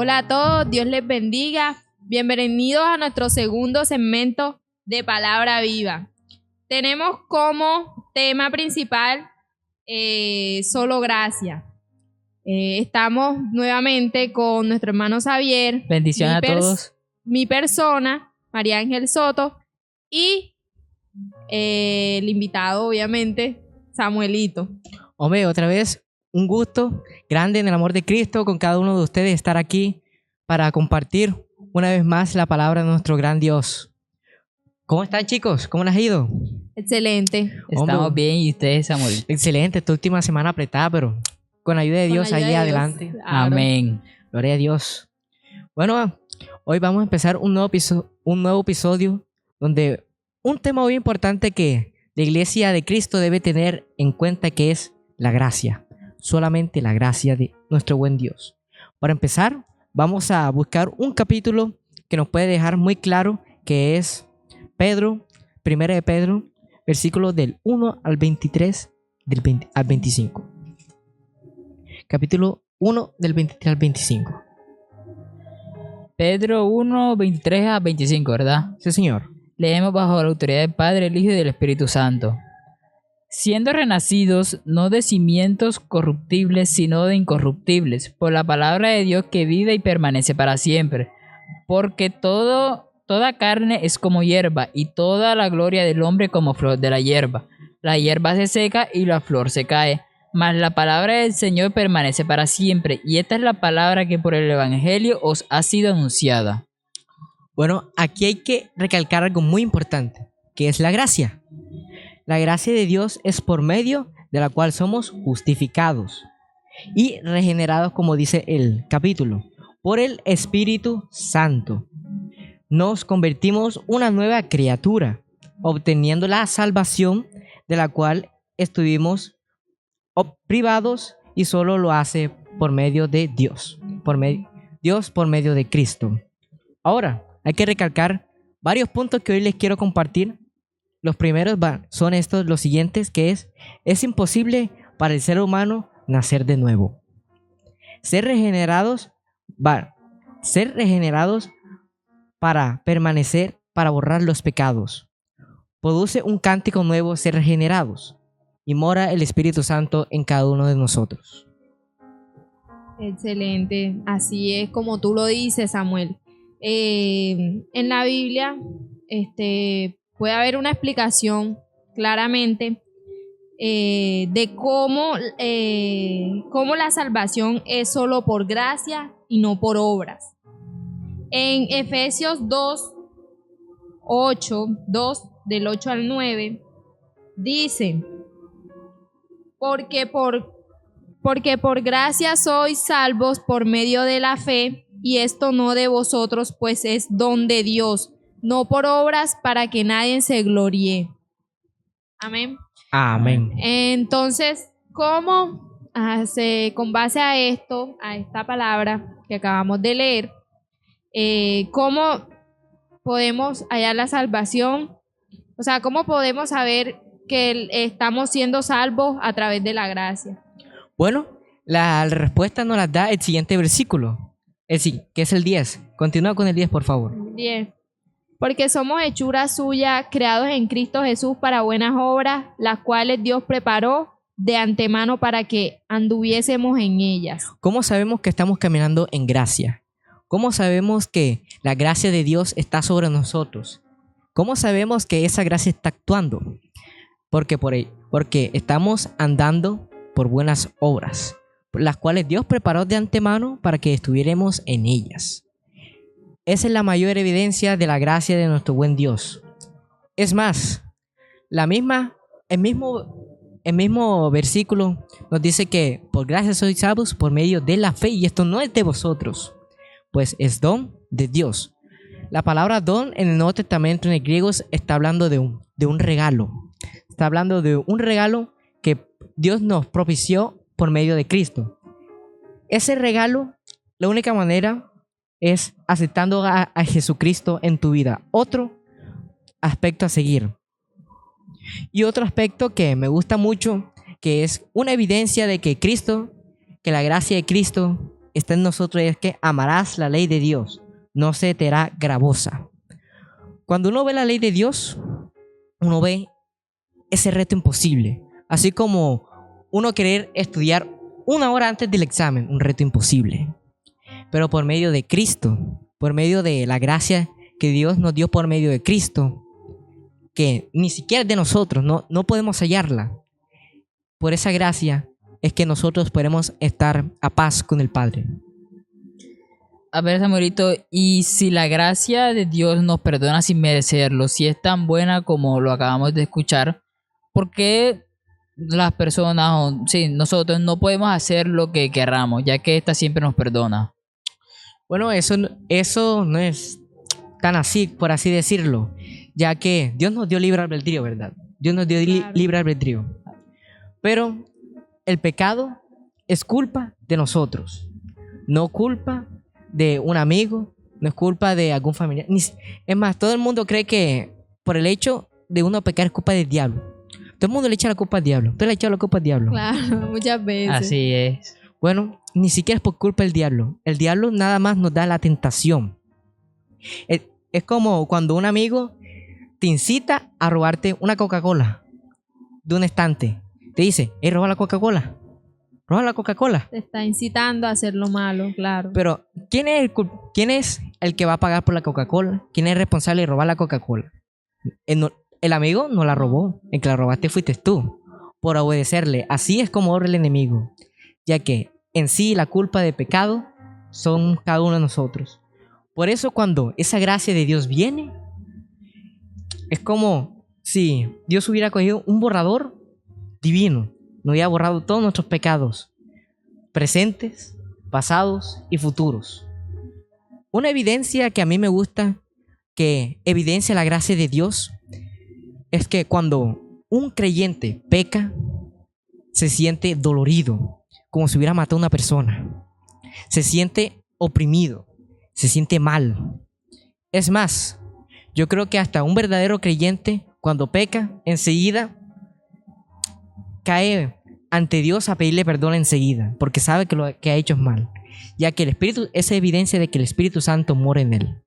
Hola a todos, Dios les bendiga. Bienvenidos a nuestro segundo segmento de Palabra Viva. Tenemos como tema principal solo gracia. Estamos nuevamente con nuestro hermano Xavier. Bendiciones a todos. Mi persona, María Ángel Soto, y el invitado, obviamente, Samuelito. Hombre, otra vez, un gusto grande en el amor de Cristo con cada uno de ustedes estar aquí para compartir una vez más la palabra de nuestro gran Dios. ¿Cómo están, chicos? ¿Cómo les ha ido? Excelente. Estamos bien, ¿y ustedes, Samuel? Excelente, esta última semana apretada, pero con la ayuda de Dios ahí adelante. Claro. Amén. Gloria a Dios. Bueno, hoy vamos a empezar un nuevo episodio donde un tema muy importante que la Iglesia de Cristo debe tener en cuenta, que es la gracia. Solamente la gracia de nuestro buen Dios. Para empezar, vamos a buscar un capítulo que nos puede dejar muy claro, que es Primera de Pedro, versículos del 1 al 23, al 25. Capítulo 1 del 23 al 25. Pedro 1, 23 a 25, ¿verdad? Sí, señor. Leemos bajo la autoridad del Padre, el Hijo y del Espíritu Santo. Siendo renacidos, no de cimientos corruptibles, sino de incorruptibles, por la palabra de Dios que vive y permanece para siempre. Porque toda carne es como hierba, y toda la gloria del hombre como flor de la hierba. La hierba se seca y la flor se cae, mas la palabra del Señor permanece para siempre, y esta es la palabra que por el Evangelio os ha sido anunciada. Bueno, aquí hay que recalcar algo muy importante, que es la gracia. La gracia de Dios es por medio de la cual somos justificados y regenerados, como dice el capítulo, por el Espíritu Santo. Nos convertimos una nueva criatura, obteniendo la salvación de la cual estuvimos privados, y solo lo hace por medio de Dios, por medio de Cristo. Ahora, hay que recalcar varios puntos que hoy les quiero compartir. Los primeros son los siguientes, que es imposible para el ser humano nacer de nuevo. Ser regenerados para permanecer, para borrar los pecados. Produce un cántico nuevo ser regenerados, y mora el Espíritu Santo en cada uno de nosotros. Excelente, así es como tú lo dices, Samuel. En la Biblia puede haber una explicación claramente de cómo la salvación es solo por gracia y no por obras. En Efesios 2, del 8 al 9, dice: porque por gracia sois salvos por medio de la fe, y esto no de vosotros, pues es don de Dios, no por obras, para que nadie se gloríe. Amén. Amén. Entonces, ¿cómo con base a esto, a esta palabra que acabamos de leer, cómo podemos hallar la salvación? O sea, ¿cómo podemos saber que estamos siendo salvos a través de la gracia? Bueno, la respuesta nos la da el siguiente versículo, que es el 10. Continúa con el 10, por favor. 10. Porque somos hechura suya, creados en Cristo Jesús para buenas obras, las cuales Dios preparó de antemano para que anduviésemos en ellas. ¿Cómo sabemos que estamos caminando en gracia? ¿Cómo sabemos que la gracia de Dios está sobre nosotros? ¿Cómo sabemos que esa gracia está actuando? Porque estamos andando por buenas obras, las cuales Dios preparó de antemano para que estuviéramos en ellas. Esa es la mayor evidencia de la gracia de nuestro buen Dios. Es más, el mismo versículo nos dice que por gracia sois salvos por medio de la fe, y esto no es de vosotros, pues es don de Dios. La palabra don en el Nuevo Testamento, en el griego, está hablando de un regalo. Está hablando de un regalo que Dios nos propició por medio de Cristo. Ese regalo, la única manera es aceptando a Jesucristo en tu vida. Otro aspecto a seguir. Y otro aspecto que me gusta mucho, que es una evidencia de que la gracia de Cristo está en nosotros y es que amarás la ley de Dios, no se te hará gravosa. Cuando uno ve la ley de Dios, uno ve ese reto imposible. Así como uno querer estudiar 1 hora antes del examen, un reto imposible. Pero por medio de Cristo, por medio de la gracia que Dios nos dio por medio de Cristo, que ni siquiera es de nosotros, no podemos hallarla. Por esa gracia es que nosotros podemos estar a paz con el Padre. A ver, Samuelito, y si la gracia de Dios nos perdona sin merecerlo, si es tan buena como lo acabamos de escuchar, ¿por qué las personas, o sí, nosotros no podemos hacer lo que querramos, ya que ésta siempre nos perdona? Bueno, eso no es tan así, por así decirlo, ya que Dios nos dio libre albedrío, ¿verdad? Dios nos dio libre albedrío. Pero el pecado es culpa de nosotros, no culpa de un amigo, no es culpa de algún familiar. Es más, todo el mundo cree que por el hecho de uno pecar es culpa del diablo. Todo el mundo le echa la culpa al diablo. ¿Usted le ha echado la culpa al diablo? Claro, muchas veces. Así es. Bueno, ni siquiera es por culpa del diablo. El diablo nada más nos da la tentación. Es como cuando un amigo te incita a robarte una Coca-Cola de un estante. Te dice, roba la Coca-Cola. Roba la Coca-Cola. Te está incitando a hacer lo malo, claro. Pero, ¿quién es el que va a pagar por la Coca-Cola? ¿Quién es responsable de robar la Coca-Cola? El amigo no la robó. El que la robaste fuiste tú, por obedecerle. Así es como obra el enemigo, ya que en sí la culpa de pecado son cada uno de nosotros. Por eso cuando esa gracia de Dios viene, es como si Dios hubiera cogido un borrador divino, nos hubiera borrado todos nuestros pecados, presentes, pasados y futuros. Una evidencia que a mí me gusta, que evidencia la gracia de Dios, es que cuando un creyente peca, se siente dolorido, como si hubiera matado a una persona. Se siente oprimido, se siente mal. Es más, yo creo que hasta un verdadero creyente, cuando peca, enseguida cae ante Dios a pedirle perdón enseguida, porque sabe que lo que ha hecho es mal, ya que el Espíritu es evidencia de que el Espíritu Santo mora en él.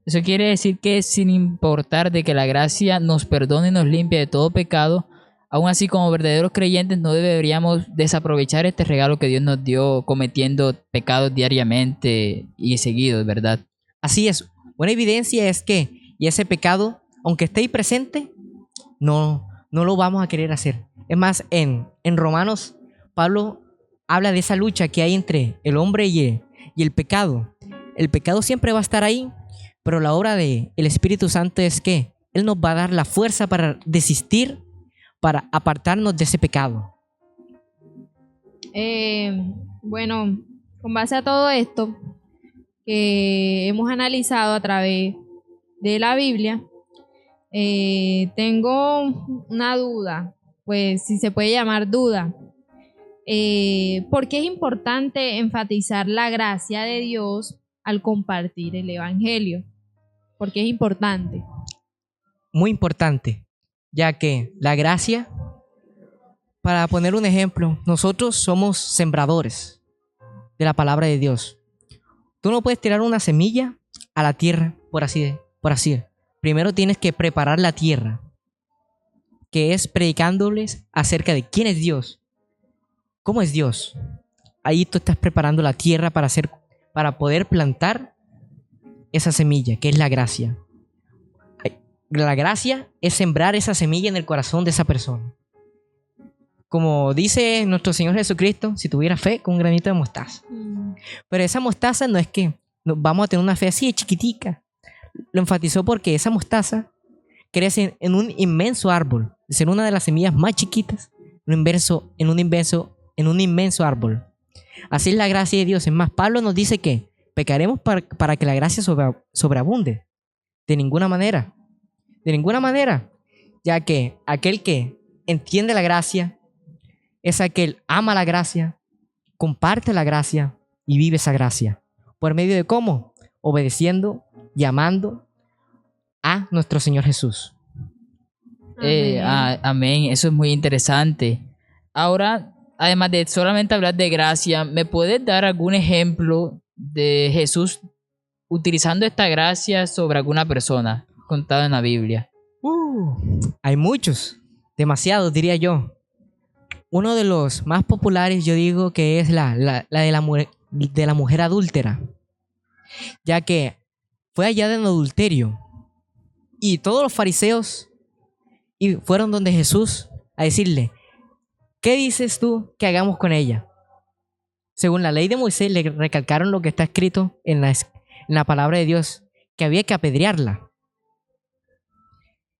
Eso quiere decir que sin importar de que la gracia nos perdone y nos limpie de todo pecado, aún así como verdaderos creyentes no deberíamos desaprovechar este regalo que Dios nos dio cometiendo pecados diariamente y seguidos, ¿verdad? Así es. Una evidencia es que y ese pecado, aunque esté ahí presente, no lo vamos a querer hacer. Es más, en Romanos, Pablo habla de esa lucha que hay entre el hombre y el pecado. El pecado siempre va a estar ahí, pero la obra del Espíritu Santo es que Él nos va a dar la fuerza para desistir, para apartarnos de ese pecado. Bueno, con base a todo esto que hemos analizado a través de la Biblia, tengo una duda, pues si se puede llamar duda. ¿Por qué es importante enfatizar la gracia de Dios al compartir el Evangelio? ¿Por qué es importante? Muy importante, ya que la gracia, para poner un ejemplo, nosotros somos sembradores de la palabra de Dios. Tú no puedes tirar una semilla a la tierra, por así. Primero tienes que preparar la tierra, que es predicándoles acerca de quién es Dios, cómo es Dios. Ahí tú estás preparando la tierra para poder plantar esa semilla, que es la gracia. La gracia es sembrar esa semilla en el corazón de esa persona. Como dice nuestro Señor Jesucristo, si tuviera fe con un granito de mostaza. Pero esa mostaza no es que vamos a tener una fe así de chiquitica. Lo enfatizó porque esa mostaza crece en un inmenso árbol, de ser una de las semillas más chiquitas, en un inmenso árbol. Así es la gracia de Dios. Es más, Pablo nos dice que pecaremos para que la gracia sobreabunde. De ninguna manera, ya que aquel que entiende la gracia es aquel que ama la gracia, comparte la gracia y vive esa gracia. ¿Por medio de cómo? Obedeciendo y amando a nuestro Señor Jesús. Amén. Eso es muy interesante. Ahora, además de solamente hablar de gracia, ¿me puedes dar algún ejemplo de Jesús utilizando esta gracia sobre alguna persona contado en la Biblia? Hay muchos, demasiados diría yo. Uno de los más populares yo digo que es la de la mujer adúltera, ya que fue hallada en adulterio y todos los fariseos fueron donde Jesús a decirle: ¿qué dices tú que hagamos con ella? Según la ley de Moisés le recalcaron lo que está escrito en la palabra de Dios, que había que apedrearla.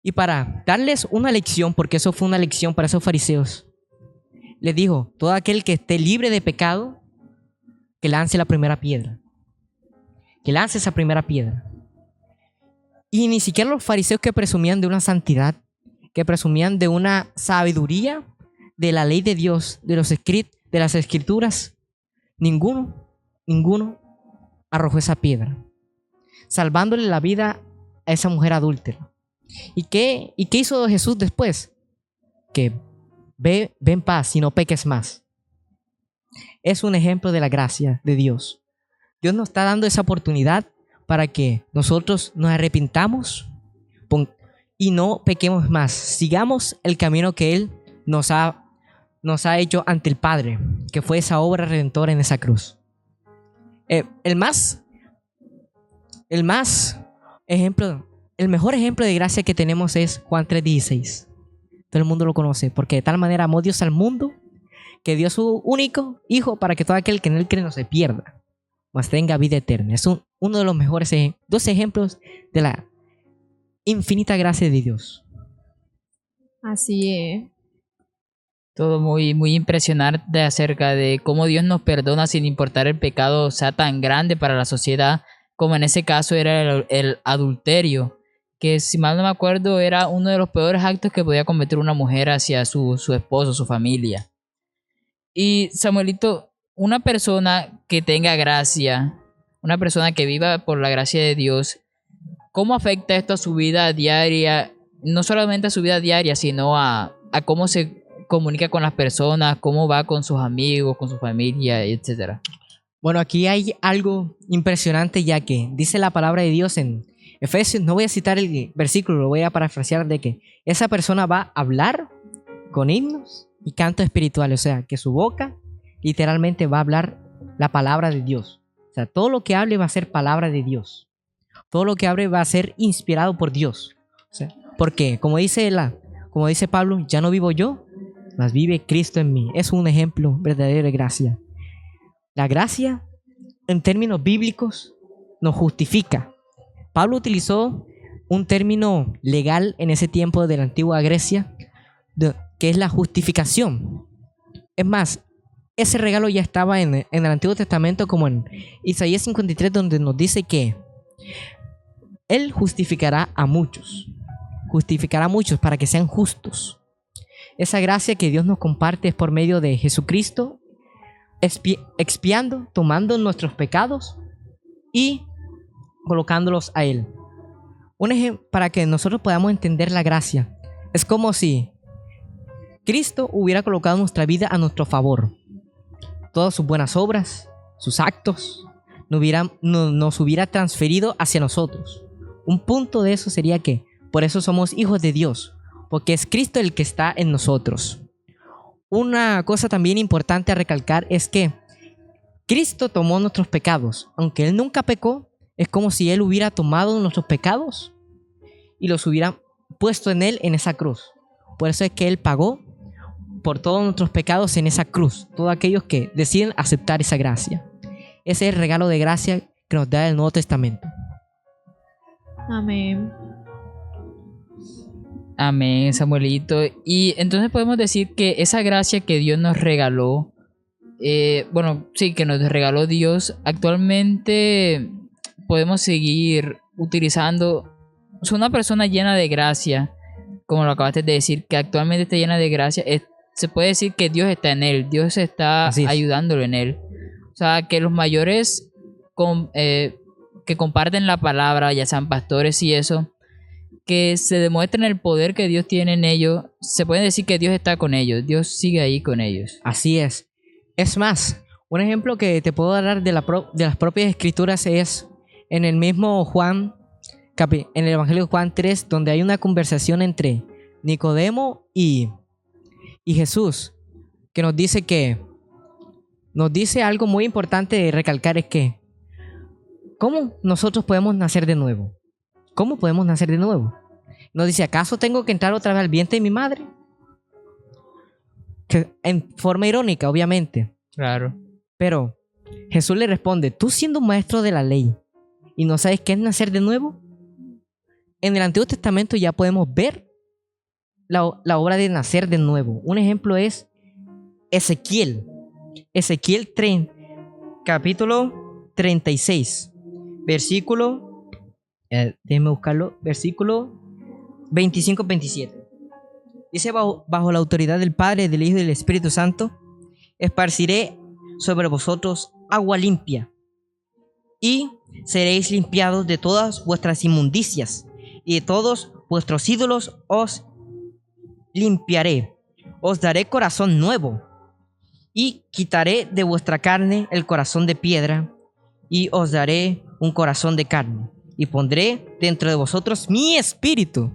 Y para darles una lección, porque eso fue una lección para esos fariseos, les dijo: todo aquel que esté libre de pecado, que lance la primera piedra. Que lance esa primera piedra. Y ni siquiera los fariseos, que presumían de una santidad, que presumían de una sabiduría de la ley de Dios, de las escrituras, ninguno arrojó esa piedra, salvándole la vida a esa mujer adúltera. ¿Y qué hizo Jesús después? Que ve en paz y no peques más. Es un ejemplo de la gracia de Dios. Dios nos está dando esa oportunidad para que nosotros nos arrepintamos y no pequemos más. Sigamos el camino que Él nos ha hecho ante el Padre, que fue esa obra redentora en esa cruz. El mejor ejemplo de gracia que tenemos es Juan 3:16. Todo el mundo lo conoce, porque de tal manera amó Dios al mundo, que dio su único Hijo para que todo aquel que en Él cree no se pierda, mas tenga vida eterna. Es uno de los mejores dos ejemplos de la infinita gracia de Dios. Así es. Todo muy, muy impresionante acerca de cómo Dios nos perdona sin importar el pecado sea tan grande para la sociedad, como en ese caso era el adulterio, que si mal no me acuerdo era uno de los peores actos que podía cometer una mujer hacia su esposo, su familia. Y Samuelito, una persona que tenga gracia, una persona que viva por la gracia de Dios, ¿cómo afecta esto a su vida diaria? No solamente a su vida diaria, sino a cómo se comunica con las personas, cómo va con sus amigos, con su familia, etcétera. Bueno, aquí hay algo impresionante, ya que dice la palabra de Dios en Efesios, no voy a citar el versículo, lo voy a parafrasear, de que esa persona va a hablar con himnos y cantos espirituales, o sea, que su boca literalmente va a hablar la palabra de Dios. O sea, todo lo que hable va a ser palabra de Dios. Todo lo que hable va a ser inspirado por Dios. O sea, porque como dice Pablo, ya no vivo yo, mas vive Cristo en mí. Es un ejemplo verdadero de gracia. La gracia, en términos bíblicos, nos justifica. Pablo utilizó un término legal en ese tiempo de la antigua Grecia, que es la justificación. Es más, ese regalo ya estaba en el Antiguo Testamento, como en Isaías 53, donde nos dice que Él justificará a muchos para que sean justos. Esa gracia que Dios nos comparte es por medio de Jesucristo, expiando, tomando nuestros pecados y colocándolos a Él. Un ejemplo para que nosotros podamos entender la gracia. Es como si Cristo hubiera colocado nuestra vida a nuestro favor. Todas sus buenas obras, sus actos, nos hubiera transferido hacia nosotros. Un punto de eso sería que por eso somos hijos de Dios, porque es Cristo el que está en nosotros. Una cosa también importante a recalcar es que Cristo tomó nuestros pecados. Aunque Él nunca pecó, es como si Él hubiera tomado nuestros pecados y los hubiera puesto en Él en esa cruz. Por eso es que Él pagó por todos nuestros pecados en esa cruz. Todos aquellos que deciden aceptar esa gracia. Ese es el regalo de gracia que nos da el Nuevo Testamento. Amén. Amén, Samuelito. Y entonces podemos decir que esa gracia que Dios nos regaló, que nos regaló Dios, actualmente podemos seguir utilizando. Es una persona llena de gracia, como lo acabaste de decir, que actualmente está llena de gracia. Se puede decir que Dios está en él, Dios está ayudándolo en él. O sea, que los mayores que comparten la palabra, ya sean pastores y eso, que se demuestren el poder que Dios tiene en ellos, se puede decir que Dios está con ellos, Dios sigue ahí con ellos. Así es. Es más, un ejemplo que te puedo dar de las propias escrituras es en el mismo Juan, en el Evangelio de Juan 3, donde hay una conversación entre Nicodemo y Jesús, que nos dice algo muy importante de recalcar, es que ¿cómo nosotros podemos nacer de nuevo? ¿Cómo podemos nacer de nuevo? Nos dice, ¿acaso tengo que entrar otra vez al vientre de mi madre? Que en forma irónica, obviamente. Claro. Pero Jesús le responde, tú siendo un maestro de la ley y no sabes qué es nacer de nuevo. En el Antiguo Testamento ya podemos ver la obra de nacer de nuevo. Un ejemplo es Ezequiel 3, capítulo 36, versículo, déjenme buscarlo, versículo 25-27. Dice, bajo la autoridad del Padre, del Hijo y del Espíritu Santo, esparciré sobre vosotros agua limpia, y seréis limpiados de todas vuestras inmundicias, y de todos vuestros ídolos os limpiaré. Os daré corazón nuevo, y quitaré de vuestra carne el corazón de piedra, y os daré un corazón de carne, y pondré dentro de vosotros mi espíritu,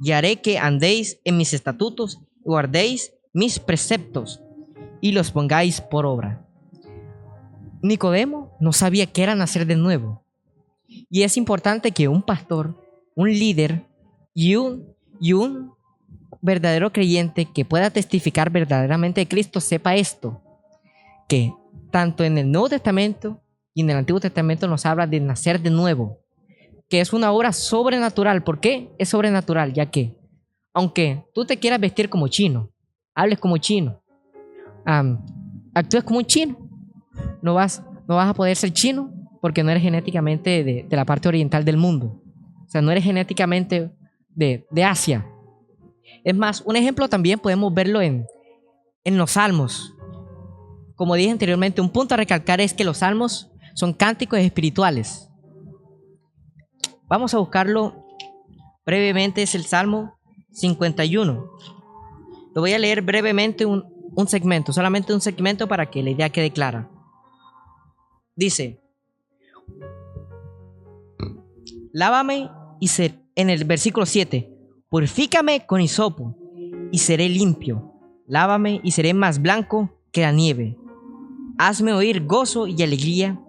y haré que andéis en mis estatutos, y guardéis mis preceptos, y los pongáis por obra. Nicodemo no sabía qué era nacer de nuevo, y es importante que un pastor, un líder y un verdadero creyente que pueda testificar verdaderamente de Cristo sepa esto, que tanto en el Nuevo Testamento y en el Antiguo Testamento nos habla de nacer de nuevo, que es una obra sobrenatural. ¿Por qué es sobrenatural? Ya que aunque tú te quieras vestir como chino, hables como chino, actúes como un chino, no vas a poder ser chino porque no eres genéticamente de la parte oriental del mundo. O sea, no eres genéticamente de Asia. Es más, un ejemplo también podemos verlo en los salmos. Como dije anteriormente, un punto a recalcar es que los salmos son cánticos espirituales. Vamos a buscarlo brevemente, es el Salmo 51. Lo voy a leer brevemente un segmento, solamente un segmento para que la idea quede clara. Dice, lávame en el versículo 7, purifícame con hisopo y seré limpio. Lávame y seré más blanco que la nieve. Hazme oír gozo y alegría,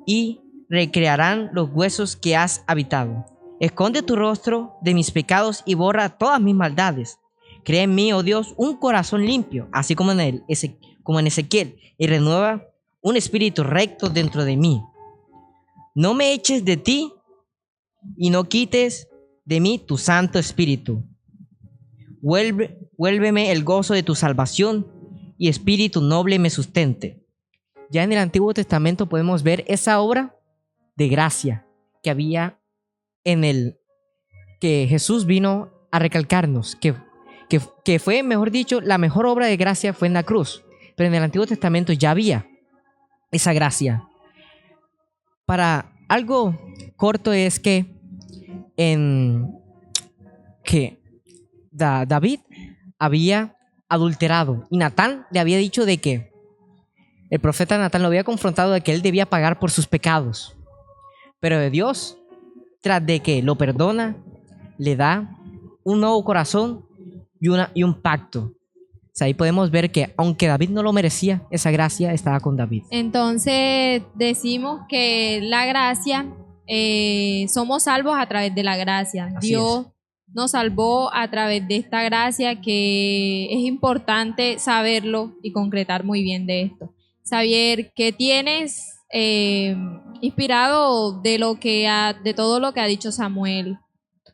y recrearán los huesos que has habitado. Esconde tu rostro de mis pecados y borra todas mis maldades. Crea en mí, oh Dios, un corazón limpio, así como en Ezequiel, y renueva un espíritu recto dentro de mí. No me eches de ti y no quites de mí tu Santo Espíritu. Vuélveme el gozo de tu salvación, y espíritu noble me sustente. Ya en el Antiguo Testamento podemos ver esa obra de gracia que había que Jesús vino a recalcarnos, que fue, mejor dicho, la mejor obra de gracia fue en la cruz. Pero en el Antiguo Testamento ya había esa gracia. Para algo corto es que David había adulterado, y Natán le había dicho de que el profeta Natán lo había confrontado de que él debía pagar por sus pecados. Pero de Dios, tras de que lo perdona, le da un nuevo corazón y un pacto. O sea, ahí podemos ver que aunque David no lo merecía, esa gracia estaba con David. Entonces decimos que la gracia, somos salvos a través de la gracia. Así Dios nos salvó a través de esta gracia, que es importante saberlo y concretar muy bien de esto. Saber que tienes inspirado de todo lo que ha dicho Samuel.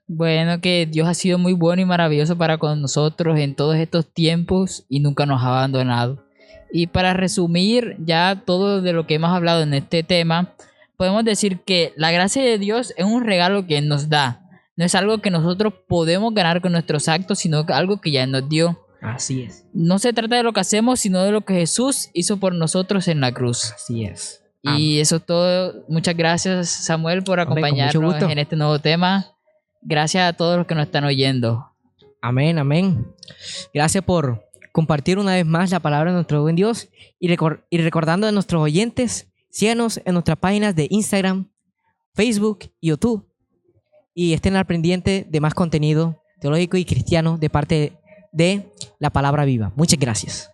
Bueno, que Dios ha sido muy bueno y maravilloso para con nosotros en todos estos tiempos y nunca nos ha abandonado. Y para resumir ya todo de lo que hemos hablado en este tema, podemos decir que la gracia de Dios es un regalo que nos da. No es algo que nosotros podemos ganar con nuestros actos, sino algo que ya nos dio. Así es. No se trata de lo que hacemos, sino de lo que Jesús hizo por nosotros en la cruz. Así es. Y eso es todo. Muchas gracias, Samuel, por Hombre, con mucho acompañarnos gusto. en este nuevo tema. Gracias a todos los que nos están oyendo. Amén, amén. Gracias por compartir una vez más la palabra de nuestro buen Dios y recordando a nuestros oyentes, síganos en nuestras páginas de Instagram, Facebook y YouTube y estén al pendiente de más contenido teológico y cristiano de parte de La Palabra Viva. Muchas gracias.